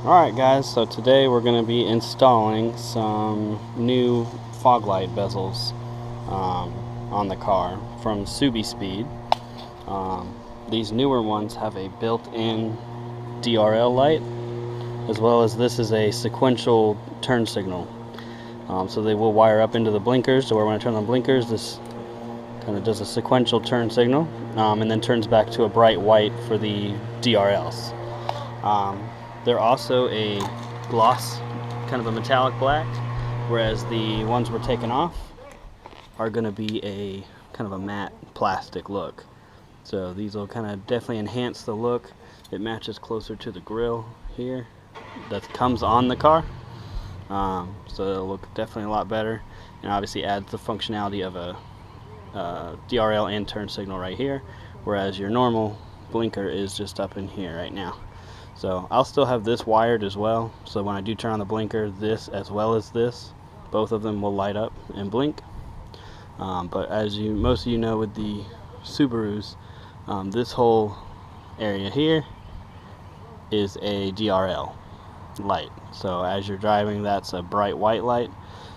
Alright guys, so today we're going to be installing some new foglight bezels on the car from Subiespeed. These newer ones have a built-in DRL light, as well as this is a sequential turn signal. So they will wire up into the blinkers, so where when I turn on blinkers, this kind of does a sequential turn signal, and then turns back to a bright white for the DRLs. They're also a gloss, kind of a metallic black, whereas the ones we're taking off are going to be a kind of a matte plastic look. So these will kind of definitely enhance the look. It matches closer to the grille here that comes on the car, so it'll look definitely a lot better, and obviously adds the functionality of a DRL and turn signal right here, whereas your normal blinker is just up in here right now. So I'll still have this wired as well, so when I do turn on the blinker, this as well as this, both of them will light up and blink. But as most of you know with the Subarus, this whole area here is a DRL light. So as you're driving, that's a bright white light.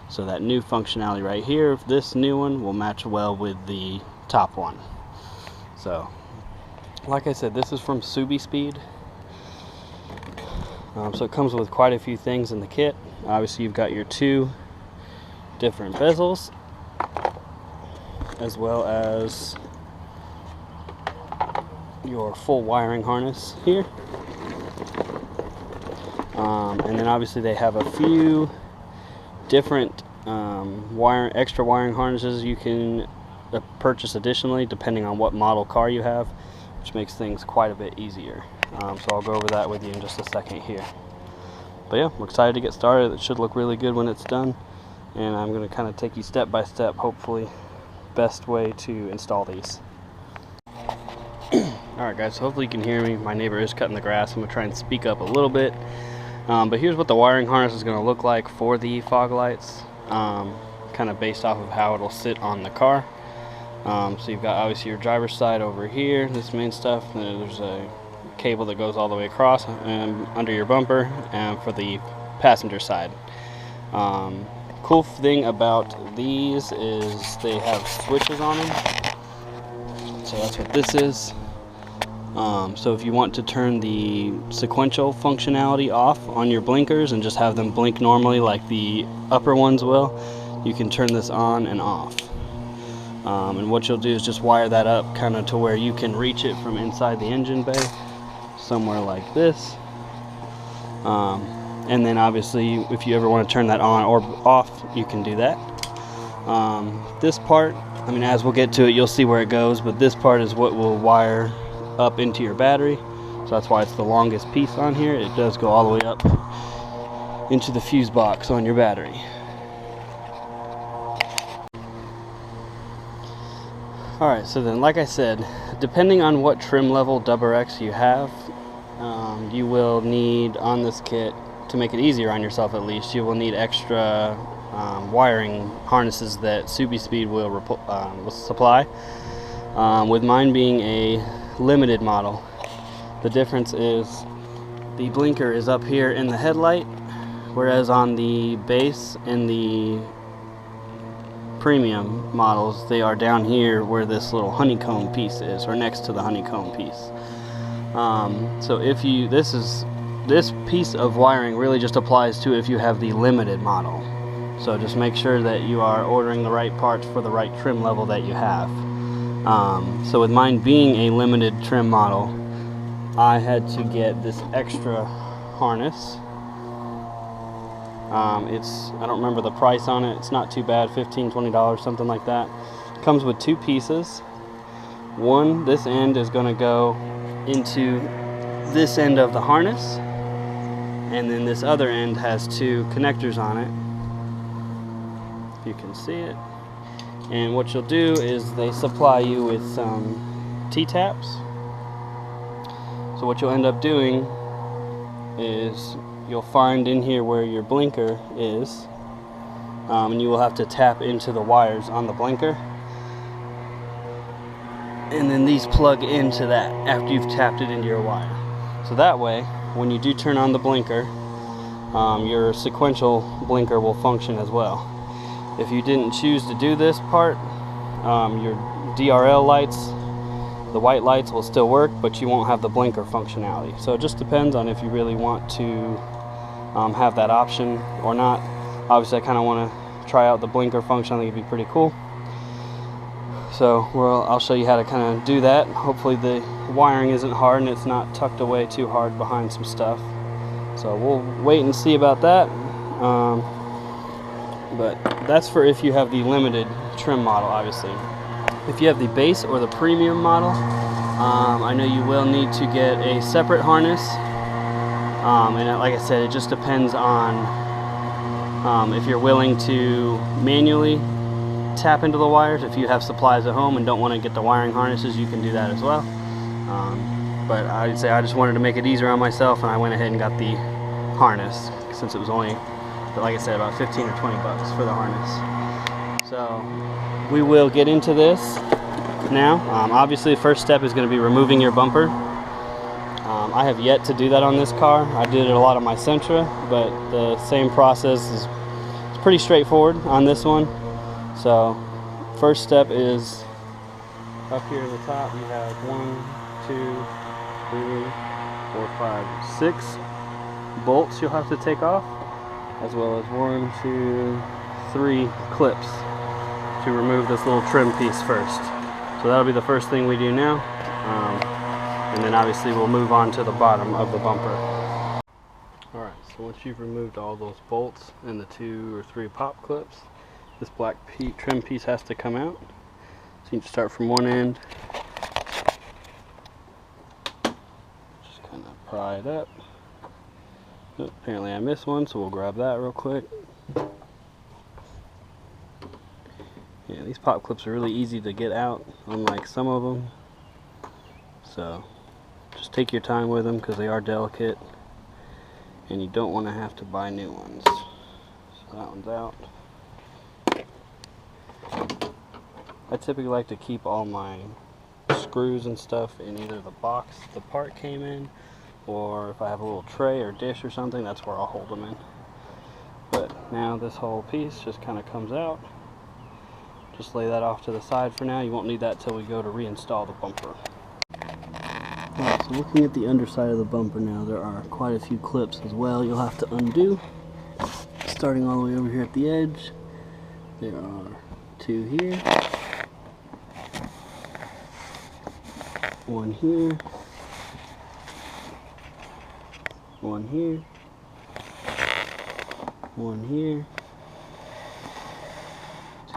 So that new functionality right here, this new one will match well with the top one. So like I said, this is from Subiespeed. So it comes with quite a few things in the kit. Obviously you've got your two different bezels, as well as your full wiring harness here. And then obviously they have a few different extra wiring harnesses you can purchase additionally depending on what model car you have, which makes things quite a bit easier. So I'll go over that with you in just a second here. But yeah, we're excited to get started. It should look really good when it's done, and I'm going to kind of take you step by step, hopefully best way to install these. Alright guys, so hopefully you can hear me. My neighbor is cutting the grass. I'm going to try and speak up a little bit. But here's what the wiring harness is going to look like for the fog lights, kind of based off of how it'll sit on the car. So you've got obviously your driver's side over here, this main stuff, and there's a cable that goes all the way across and under your bumper, and for the passenger side. Cool thing about these is they have switches on them, so that's what this is. So if you want to turn the sequential functionality off on your blinkers and just have them blink normally like the upper ones will, you can turn this on and off. And what you'll do is just wire that up kind of to where you can reach it from inside the engine bay, somewhere like this. And then obviously if you ever want to turn that on or off, you can do that. This part, I mean, as we'll get to it, you'll see where it goes, but this part is what will wire up into your battery. So that's why it's the longest piece on here. It does go all the way up into the fuse box on your battery. Alright, so then like I said, depending on what trim level WRX you have, you will need on this kit, to make it easier on yourself at least, you will need extra wiring harnesses that Subiespeed will supply. With mine being a limited model, the difference is the blinker is up here in the headlight, whereas on the base and the premium models, they are down here where this little honeycomb piece is, or next to the honeycomb piece. So if you, this piece of wiring really just applies to if you have the limited model. So just make sure that you are ordering the right parts for the right trim level that you have. So with mine being a limited trim model, I had to get this extra harness. I don't remember the price on it. It's not too bad, $15, $20, something like that. Comes with two pieces. One, this end is going to go into this end of the harness, and then this other end has two connectors on it, if you can see it. And what you'll do is they supply you with some T-taps. So what you'll end up doing is you'll find in here where your blinker is, and you will have to tap into the wires on the blinker, and then these plug into that after you've tapped it into your wire. So that way, when you do turn on the blinker, your sequential blinker will function as well. If you didn't choose to do this part, your DRL lights, the white lights, will still work, but you won't have the blinker functionality. So it just depends on if you really want to have that option or not. Obviously I kind of want to try out the blinker function. I think it'd be pretty cool. So I'll show you how to kind of do that. Hopefully the wiring isn't hard and it's not tucked away too hard behind some stuff. So we'll wait and see about that. But that's for if you have the limited trim model, obviously. If you have the base or the premium model, I know you will need to get a separate harness. And like I said, it just depends on if you're willing to manually tap into the wires. If you have supplies at home and don't want to get the wiring harnesses, you can do that as well. But I'd say I just wanted to make it easier on myself, and I went ahead and got the harness, since it was only, like I said, about 15 or 20 bucks for the harness. So we will get into this now. Obviously the first step is going to be removing your bumper. I have yet to do that on this car. I did it a lot on my Sentra, but the same process is pretty straightforward on this one. So first step is up here at the top. You have 1, 2, 3, 4, 5, 6 bolts you'll have to take off, as well as 1, 2, 3 clips to remove this little trim piece first. So that'll be the first thing we do now, and then obviously we'll move on to the bottom of the bumper. Alright, so once you've removed all those bolts and the 2 or 3 pop clips, this black trim piece has to come out. So you can start from one end, just kind of pry it up. Oh, apparently I missed one, so we'll grab that real quick. Yeah, these pop clips are really easy to get out, unlike some of them. So just take your time with them because they are delicate, and you don't want to have to buy new ones. So that one's out. I typically like to keep all my screws and stuff in either the box the part came in, or if I have a little tray or dish or something, that's where I'll hold them in. But now this whole piece just kind of comes out. Just lay that off to the side for now. You won't need that till we go to reinstall the bumper. Alright, so looking at the underside of the bumper now, there are quite a few clips as well you'll have to undo. Starting all the way over here at the edge, there are 2 here, 1 here, 1 here, 1 here,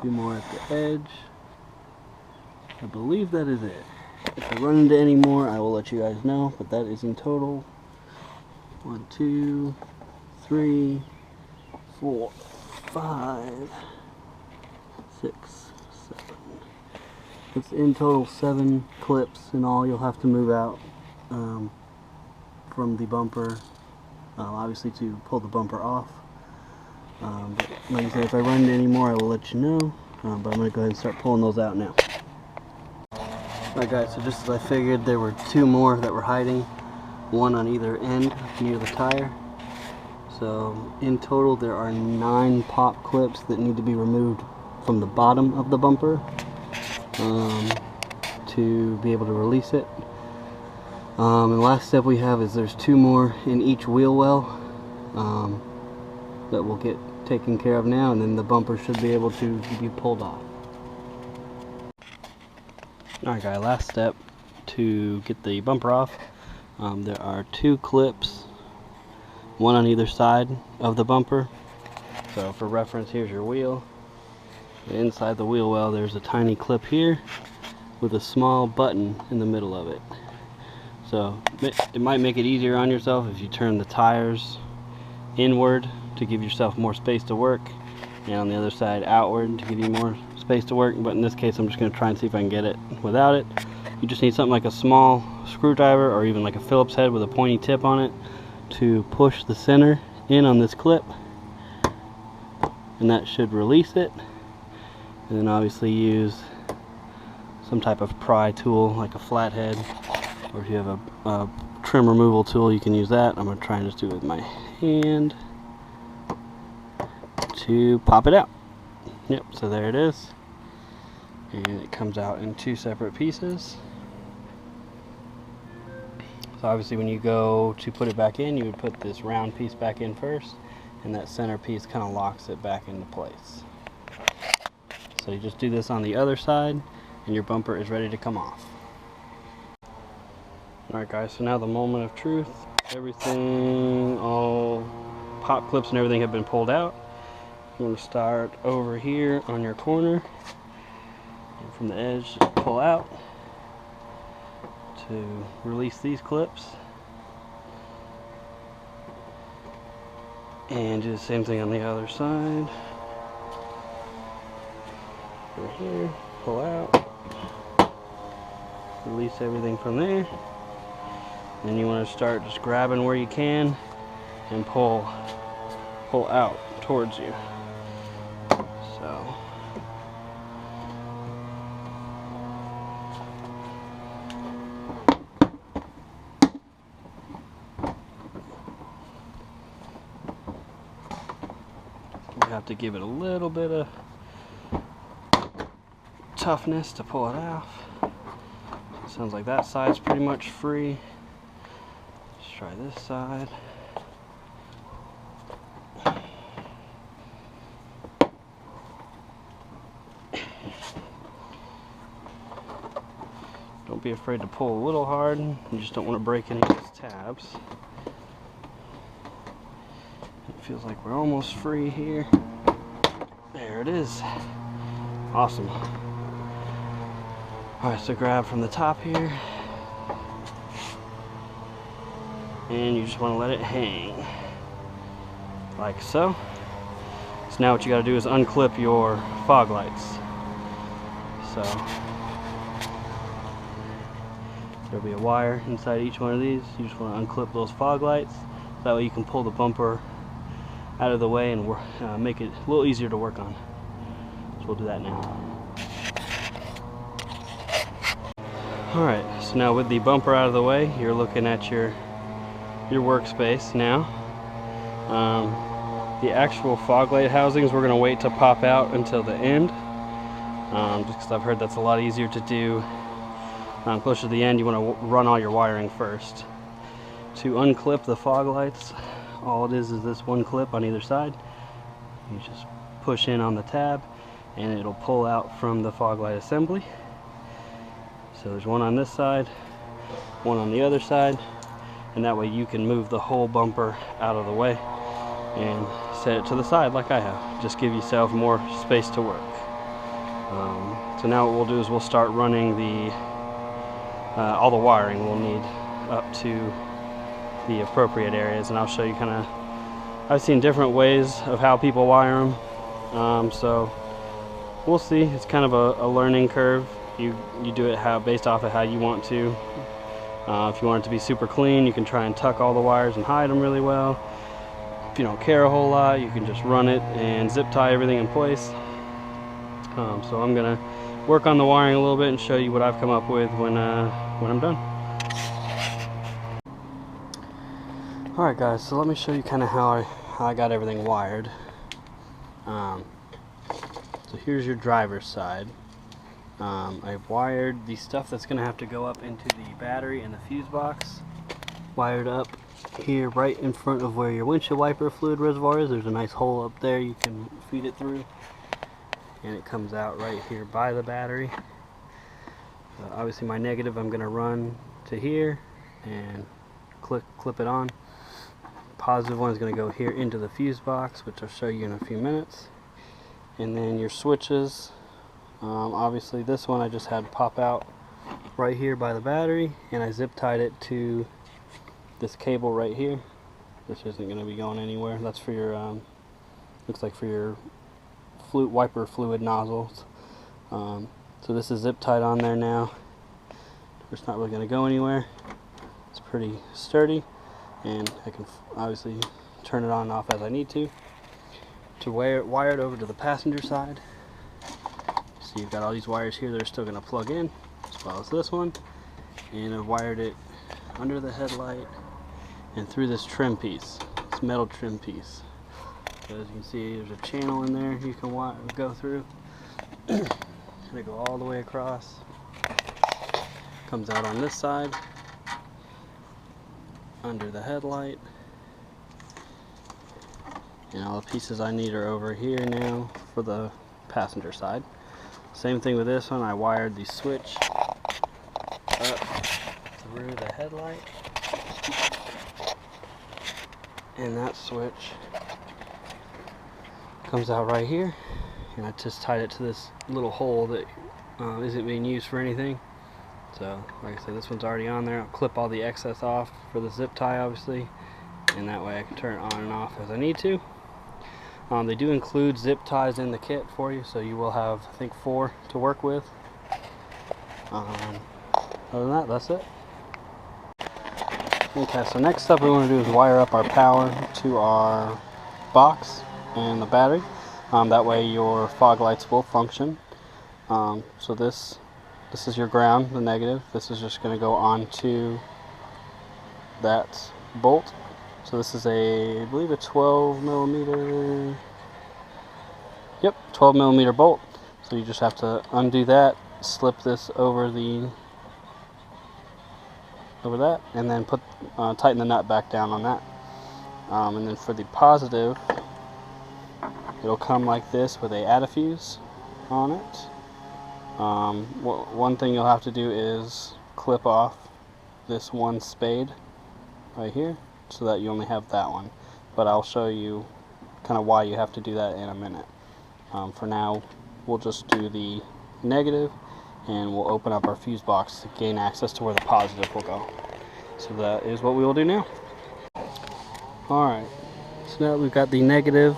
2 more at the edge. I believe that is it. If I run into any more, I will let you guys know, but that is in total 1, 2, 3, 4, 5, 6, 7. It's in total 7 clips in all you'll have to move out from the bumper, obviously to pull the bumper off. But like I said, if I run into any more, I will let you know. But I'm going to go ahead and start pulling those out now. Alright guys, so just as I figured, there were 2 more that were hiding, 1 on either end near the tire. So in total there are 9 pop clips that need to be removed from the bottom of the bumper to be able to release it. And the last step we have is there's 2 more in each wheel well that will get taken care of now, and then the bumper should be able to be pulled off. Alright guys, last step to get the bumper off. There are 2 clips, 1 on either side of the bumper. So for reference, here's your wheel. Inside the wheel well there's a tiny clip here with a small button in the middle of it. So it might make it easier on yourself if you turn the tires inward to give yourself more space to work, and on the other side outward to give you more space to work. But in this case I'm just going to try and see if I can get it without it. You just need something like a small screwdriver or even like a Phillips head with a pointy tip on it to push the center in on this clip, and that should release it. And then obviously use some type of pry tool like a flathead, or if you have a trim removal tool you can use that. I'm going to try and just do it with my hand. to pop it out. Yep, so there it is. And it comes out in two separate pieces. So obviously when you go to put it back in, you would put this round piece back in first, and that center piece kind of locks it back into place. So you just do this on the other side, and your bumper is ready to come off. Alright guys, so now the moment of truth. Everything, all pop clips and everything have been pulled out. You want to start over here on your corner, and from the edge pull out to release these clips, and do the same thing on the other side. Over here, pull out, release everything from there. Then you want to start just grabbing where you can and pull out towards you. So you have to give it a little bit of toughness to pull it off. Sounds like that side's pretty much free. Let's try this side. Don't be afraid to pull a little hard. You just don't want to break any of these tabs. It feels like we're almost free here. There it is. Awesome. Alright, so grab from the top here, and you just want to let it hang like so. So now what you got to do is unclip your fog lights. So there'll be a wire inside each one of these. You just want to unclip those fog lights. That way you can pull the bumper out of the way and make it a little easier to work on. So we'll do that now. Alright, so now with the bumper out of the way, you're looking at your workspace now. The actual fog light housings we're going to wait to pop out until the end, just because I've heard that's a lot easier to do. Closer to the end, you want to run all your wiring first. To unclip the fog lights, all it is this one clip on either side. You just push in on the tab and it'll pull out from the fog light assembly. So there's one on this side, one on the other side, and that way you can move the whole bumper out of the way and set it to the side like I have. Just give yourself more space to work. So now what we'll do is we'll start running all the wiring we'll need up to the appropriate areas, and I'll show you kind of, I've seen different ways of how people wire them, so we'll see. It's kind of a learning curve. You do it based off of how you want to. If you want it to be super clean, you can try and tuck all the wires and hide them really well. If you don't care a whole lot, you can just run it and zip tie everything in place. So I'm gonna work on the wiring a little bit and show you what I've come up with when I'm done. Alright guys, so let me show you kind of how I got everything wired. So here's your driver's side. I've wired the stuff that's going to have to go up into the battery and the fuse box. Wired up here right in front of where your windshield wiper fluid reservoir is. There's a nice hole up there you can feed it through. And it comes out right here by the battery. Obviously my negative I'm going to run to here and clip it on. Positive one is going to go here into the fuse box, which I'll show you in a few minutes. And then your switches. Obviously this one I just had pop out right here by the battery, and I zip tied it to this cable right here. This isn't going to be going anywhere. That's for your looks like for your wiper fluid nozzles. So this is zip tied on there now. It's not really going to go anywhere. It's pretty sturdy, and I can obviously turn it on and off as I need to. To wire it over to the passenger side. So you've got all these wires here that are still going to plug in, as well as this one, and I've wired it under the headlight and through this trim piece, this metal trim piece. So as you can see, there's a channel in there you can go through. They go all the way across. Comes out on this side, under the headlight. And all the pieces I need are over here now for the passenger side. Same thing with this one. I wired the switch up through the headlight. And that switch comes out right here. And I just tied it to this little hole that isn't being used for anything. So, like I said, this one's already on there. I'll clip all the excess off for the zip tie, obviously. And that way I can turn it on and off as I need to. They do include zip ties in the kit for you, so you will have, I think, 4 to work with. Other than that, that's it. Okay, so next up we want to do is wire up our power to our box and the battery. That way your fog lights will function. So this is your ground, the negative. This is just going to go onto that bolt. So this is I believe a 12 millimeter, yep, 12 millimeter bolt. So you just have to undo that, slip this over that, and then tighten the nut back down on that. And then for the positive, it'll come like this with a add-a-fuse on it. One thing you'll have to do is clip off this one spade right here, so that you only have that one, but I'll show you kind of why you have to do that in a minute. For now, we'll just do the negative, and we'll open up our fuse box to gain access to where the positive will go. So that is what we will do now. Alright, so now we've got the negative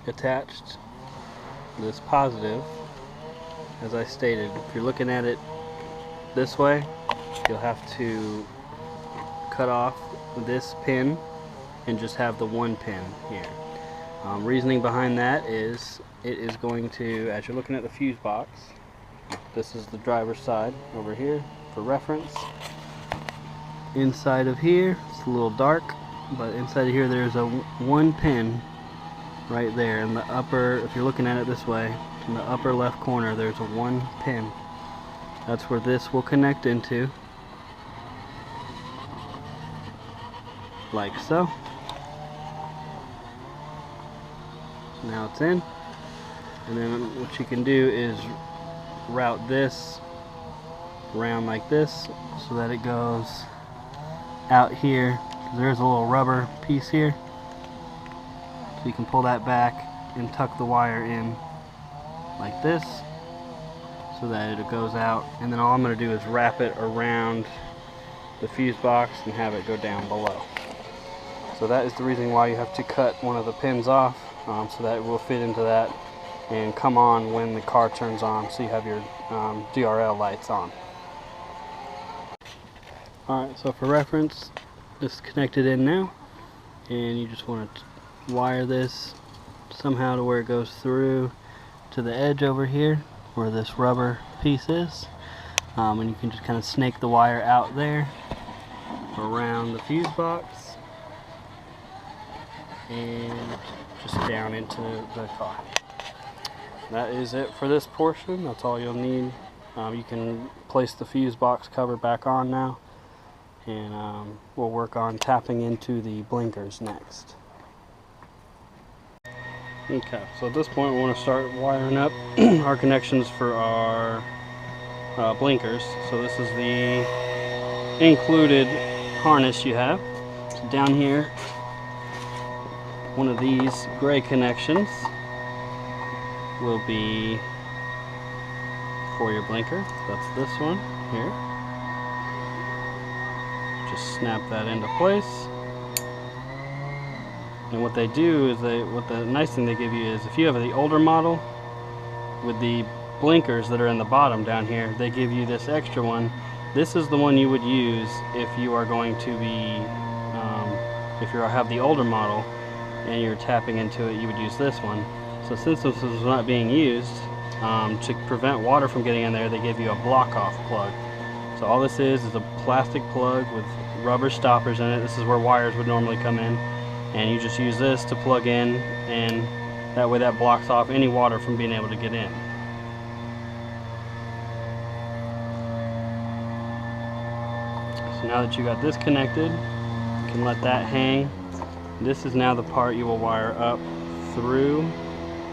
attached, this positive, as I stated, if you're looking at it this way, you'll have to cut off this pin and just have the one pin here. Reasoning behind that is it is going to, as you're looking at the fuse box, this is the driver's side over here for reference. Inside of here, it's a little dark, but inside of here there's a one pin right there in the upper, if you're looking at it this way, in the upper left corner there's a one pin. That's where this will connect into, like so. Now it's in, and then what you can do is route this around like this so that it goes out here. There's a little rubber piece here, so you can pull that back and tuck the wire in like this so that it goes out, and then all I'm going to do is wrap it around the fuse box and have it go down below. So that is the reason why you have to cut one of the pins off, so that it will fit into that and come on when the car turns on, so you have your DRL lights on. Alright, so for reference, this is connected in now, and you just want to wire this somehow to where it goes through to the edge over here where this rubber piece is, and you can just kind of snake the wire out there around the fuse box and just down into the car. That is it for this portion. That's all you'll need. You can place the fuse box cover back on now, and we'll work on tapping into the blinkers next. Okay, so at this point we want to start wiring up our connections for our blinkers. So this is the included harness you have. So down here, one of these gray connections will be for your blinker. That's this one here. Just snap that into place. And what they do is what the nice thing they give you is, if you have the older model with the blinkers that are in the bottom down here, they give you this extra one. This is the one you would use if you are going to be, if you have the older model and you're tapping into it, you would use this one. So since this is not being used, to prevent water from getting in there, they give you a block-off plug. So all this is a plastic plug with rubber stoppers in it. This is where wires would normally come in. and you just use this to plug in, and that way that blocks off any water from being able to get in. So now that you got this connected, you can let that hang. This is now the part you will wire up through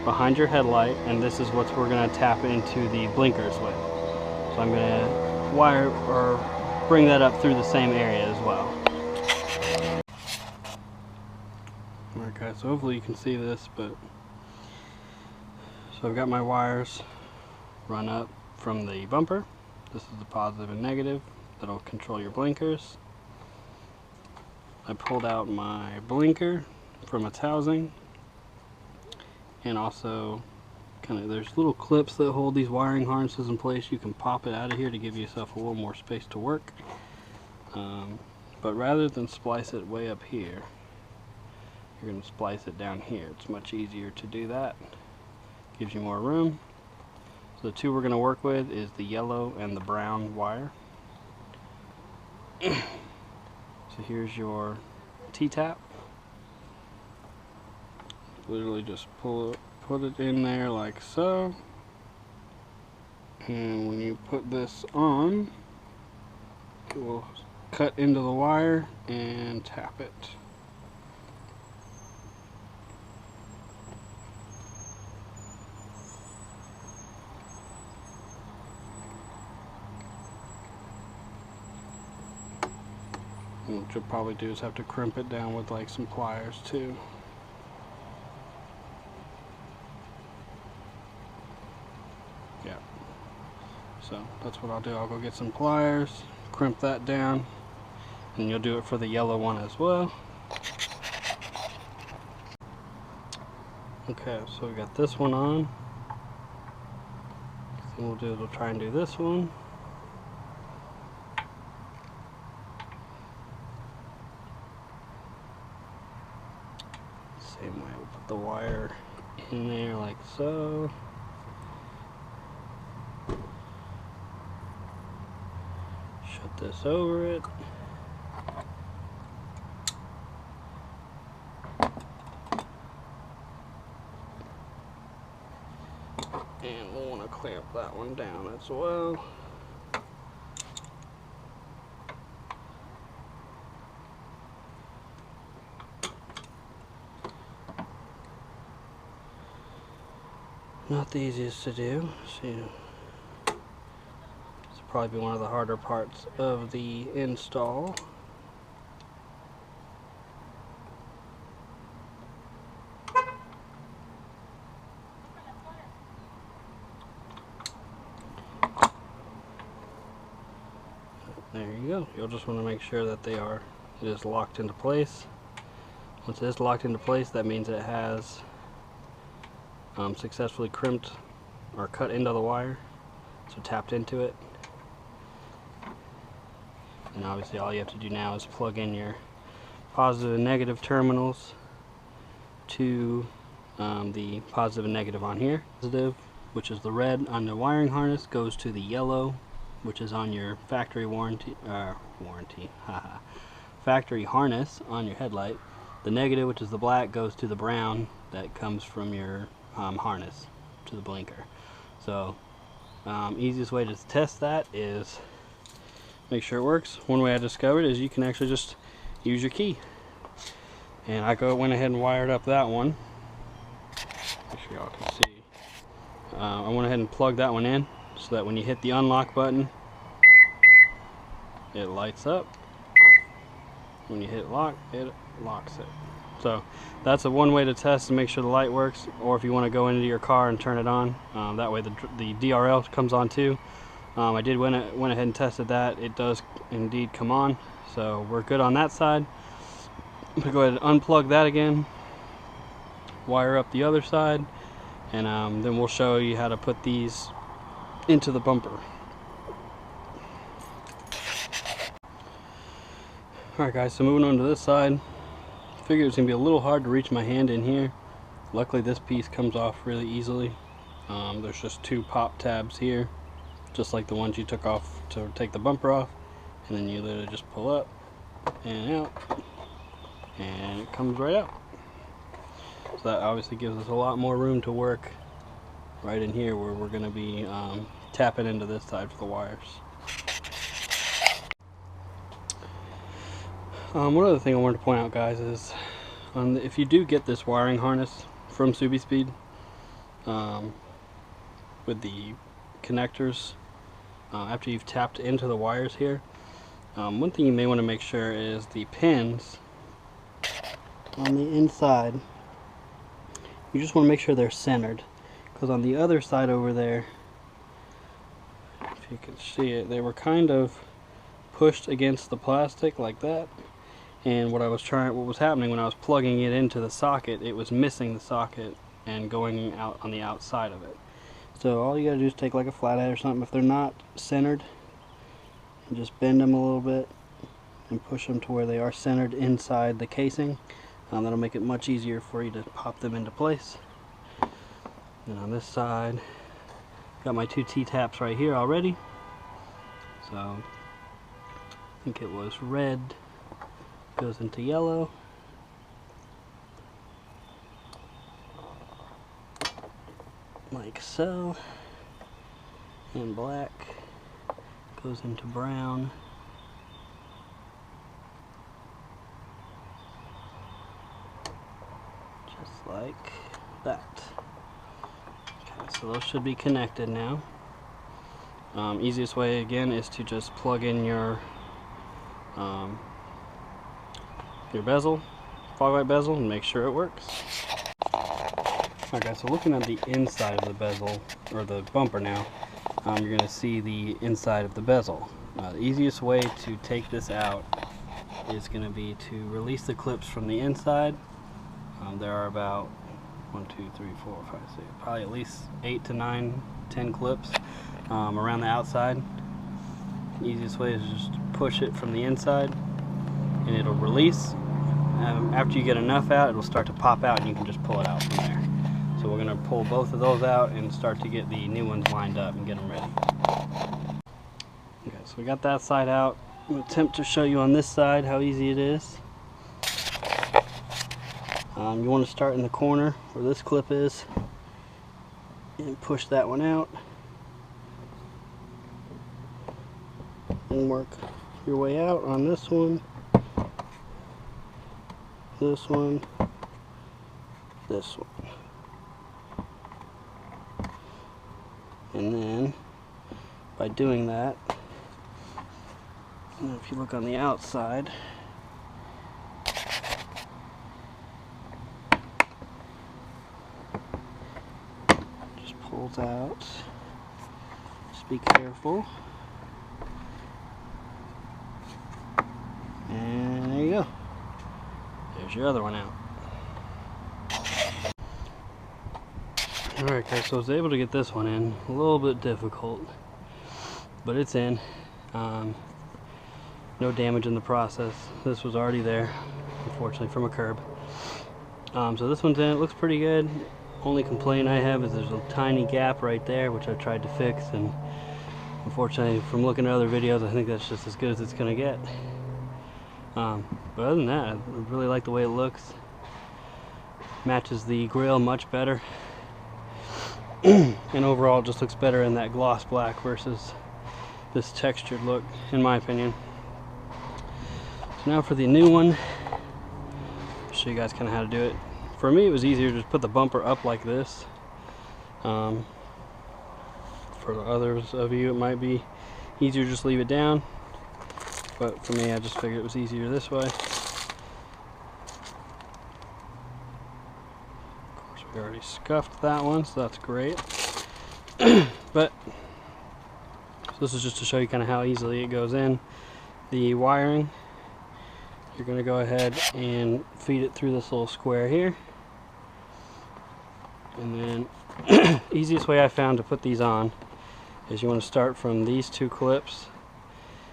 behind your headlight, and this is what we're going to tap into the blinkers with. So I'm going to wire or bring that up through the same area as well. Alright guys, so hopefully you can see this, but so I've got my wires run up from the bumper. This is the positive and negative that'll control your blinkers. I pulled out my blinker from its housing, and also there's little clips that hold these wiring harnesses in place. You can pop it out of here to give yourself a little more space to work, but rather than splice it way up here, you're going to splice it down here. It's much easier to do that, gives you more room. So the two we're going to work with is the yellow and the brown wire. So here's your T-tap. Literally just put it in there like so, and when you put this on, it will cut into the wire and tap it. And what you'll probably do is have to crimp it down with like some pliers too. Yeah. So that's what I'll do. I'll go get some pliers, crimp that down, and you'll do it for the yellow one as well. Okay, so we got this one on. So what we'll do is we'll try and do this one. Same way, we'll put the wire in there like so. Shut this over it. And we'll want to clamp that one down as well. Not the easiest to do. So this will probably be one of the harder parts of the install. There you go. You'll just want to make sure that it is locked into place. Once it is locked into place, that means it has successfully crimped or cut into the wire, so tapped into it. And obviously all you have to do now is plug in your positive and negative terminals to the positive and negative on here. Positive, which is the red on the wiring harness, goes to the yellow, which is on your factory factory harness on your headlight. The negative, which is the black, goes to the brown that comes from your harness to the blinker. So easiest way to test that is make sure it works. One way I discovered is you can actually just use your key, and I went ahead and wired up that one. Make sure y'all can see. I went ahead and plugged that one in so that when you hit the unlock button, it lights up. When you hit lock, it locks it. So that's one way to test to make sure the light works, or if you want to go into your car and turn it on, that way the DRL comes on too. I did went ahead and tested that. It does indeed come on, so we're good on that side. I'm going to go ahead and unplug that again, wire up the other side, and then we'll show you how to put these into the bumper. Alright guys, so moving on to this side. Figured it's going to be a little hard to reach my hand in here. Luckily this piece comes off really easily. There's just two pop tabs here, just like the ones you took off to take the bumper off, and then you literally just pull up and out, and it comes right out. So that obviously gives us a lot more room to work right in here, where we're going to be tapping into this side for the wires. One other thing I wanted to point out, guys, is if you do get this wiring harness from Subiespeed with the connectors, after you've tapped into the wires here, one thing you may want to make sure is the pins on the inside. You just want to make sure they're centered, because on the other side over there, if you can see it, they were kind of pushed against the plastic like that. And what was happening when I was plugging it into the socket, it was missing the socket and going out on the outside of it. So all you gotta do is take like a flathead or something. If they're not centered, and just bend them a little bit and push them to where they are centered inside the casing. That'll make it much easier for you to pop them into place. And on this side, got my 2 T-taps right here already. So I think it was red goes into yellow, like so, and black goes into brown, just like that. Okay, so those should be connected now. Easiest way again is to just plug in your bezel, Foglight bezel, and make sure it works. Alright guys, so looking at the inside of the bezel, or the bumper now, you're going to see the inside of the bezel. The easiest way to take this out is going to be to release the clips from the inside. There are about 1, 2, 3, 4, 5, 6, probably at least 8 to 9, 10 clips around the outside. The easiest way is just push it from the inside and it'll release. After you get enough out, it'll start to pop out and you can just pull it out from there. So we're going to pull both of those out and start to get the new ones lined up and get them ready. Okay, so we got that side out. I'm going to attempt to show you on this side how easy it is. You want to start in the corner where this clip is and push that one out and work your way out on this one, this one, this one. And then by doing that, and if you look on the outside, just pulls out. Just be careful. And there you go. There's your other one out. Alright guys, so I was able to get this one in. A little bit difficult, but it's in. No damage in the process. This was already there, unfortunately, from a curb. So this one's in. It looks pretty good. Only complaint I have is there's a tiny gap right there, which I tried to fix, and unfortunately, from looking at other videos, I think that's just as good as it's going to get. But other than that, I really like the way it looks. Matches the grill much better. And overall it just looks better in that gloss black versus this textured look, in my opinion. So now for the new one, I'll show you guys kind of how to do it. For me, it was easier to just put the bumper up like this. For others of you, it might be easier to just leave it down. But for me, I just figured it was easier this way. We already scuffed that one, so that's great. But so this is just to show you kind of how easily it goes in. The wiring, you're going to go ahead and feed it through this little square here. And then easiest way I found to put these on is you want to start from these 2 clips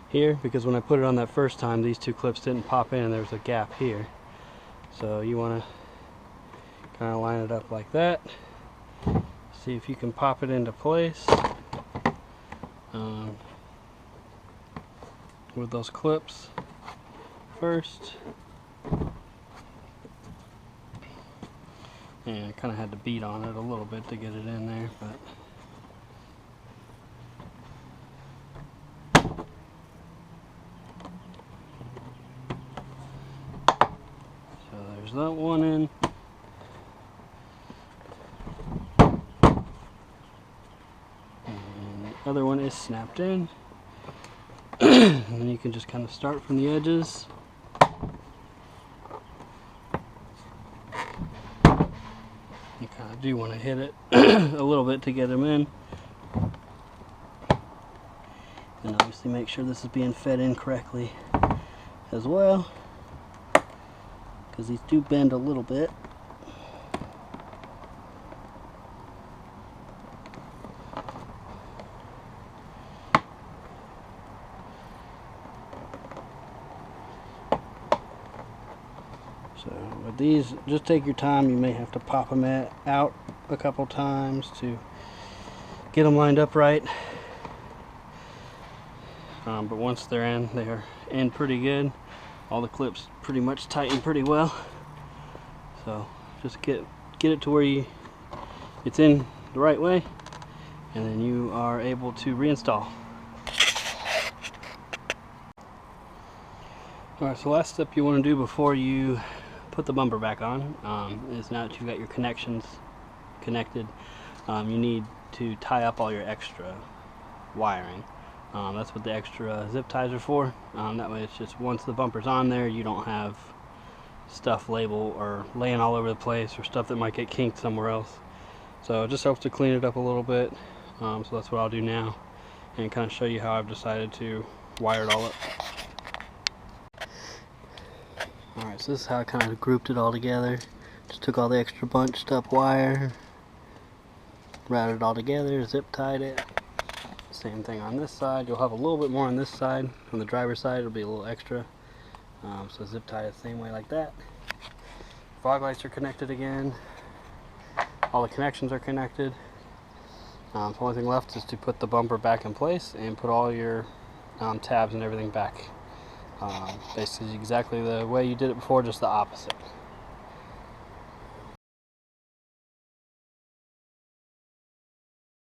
here, because when I put it on that first time, these 2 clips didn't pop in and there was a gap here. So you want to kind of line it up like that. See if you can pop it into place with those clips first. And I kind of had to beat on it a little bit to get it in there, but so there's that one in. And the other one is snapped in. And then you can just kind of start from the edges. You kind of do want to hit it a little bit to get them in. And obviously make sure this is being fed in correctly as well, because these do bend a little bit. So with these, just take your time. You may have to pop them out a couple times to get them lined up right. But once they're in pretty good. All the clips pretty much tighten pretty well. So just get it to where it's in the right way, and then you are able to reinstall. Alright, so last step you want to do before you put the bumper back on is, now that you've got your connections connected, you need to tie up all your extra wiring. That's what the extra zip ties are for. That way it's just, once the bumper's on there, you don't have stuff labeled or laying all over the place, or stuff that might get kinked somewhere else. So it just helps to clean it up a little bit. So that's what I'll do now, and kind of show you how I've decided to wire it all up. Alright, so this is how I kind of grouped it all together. Just took all the extra bunched up wire, routed it all together, zip tied it. Same thing on this side. You'll have a little bit more on this side. On the driver's side, it'll be a little extra. So zip tie it the same way like that. Fog lights are connected again. All the connections are connected. The only thing left is to put the bumper back in place and put all your tabs and everything back. Basically exactly the way you did it before, just the opposite.